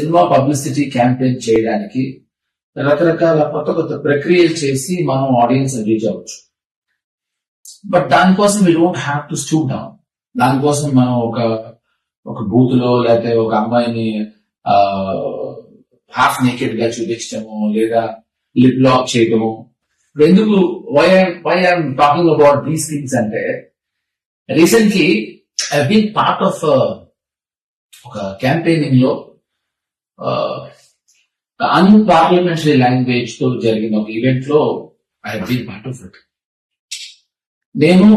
Cinema publicity campaign చేయడానికి రకరకాల కొత్త కొత్త ప్రక్రియలు చేసి మనం ఆడియన్స్ రీచ్ అవ్వచ్చు. బట్ దానికోసం we don't have to stoop down. దానికోసం మనం ఒక బూత్ లో లేకపోతే ఒక అమ్మాయిని హాఫ్ నేకెడ్ గా చూపించడము లేదా లిప్ లాక్ చేయటము. ఎందుకు why I'm talking about these things అంటే, recently I been part of ఒక క్యాంపెయినింగ్ లో అన్పార్లమెంటరీ లాంగ్వేజ్ తో జరిగిన ఒక ఈవెంట్ లో I been part of it. నేను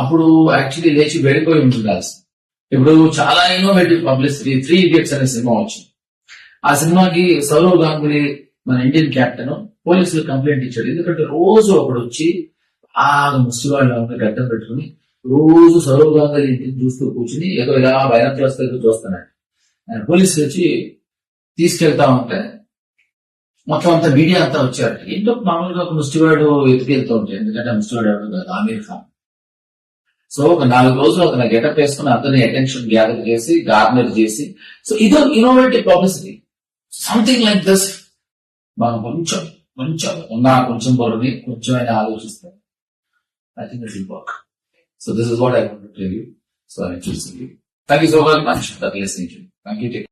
అప్పుడు యాక్చువల్లీ లేచి వెళ్ళిపోయి ఉండాల్సి. ఇప్పుడు చాలా ఇన్నోవేటివ్ పబ్లిసిటీ 3 Idiots అనే సినిమా వచ్చింది. ఆ సినిమాకి సౌరవ్ గాంగులీ మన ఇండియన్ కెప్టెన్ పోలీసులు కంప్లైంట్ ఇచ్చాడు. ఎందుకంటే రోజు ఒకడు వచ్చి ముస్లివాళ్ళు గడ్డం పెట్టుకుని రోజు సౌరవ్ గాంగులీ ఇంటిని చూస్తూ కూర్చుని ఏదో ఇలా భయంతో చూస్తున్నాడు. పోలీసులు వచ్చి తీసుకెళ్తా ఉంటే మొత్తం అంతా మీడియా అంతా వచ్చారు. ఏంటో మామూలుగా ఒక ముస్లివాడు ఎత్తుకెళ్తూ ఉంటాయి, ఎందుకంటే ముస్లివాడు ఎవరు కాదు, ఆమీర్ ఖాన్. సో ఒక 4 రోజులు అతను గెటప్ వేసుకుని అతని అటెన్షన్ గ్యాదర్ చేసి గార్నర్ చేసి, సో ఇదో innovative publicity. Something like this మనం కొంచెం కొంచెం బుర్రని కొంచెం అయినా ఆలోచిస్తే I think it will work. So this is what I want to tell you. So I choosing you. Thank you so very much for listening to me. Thank you.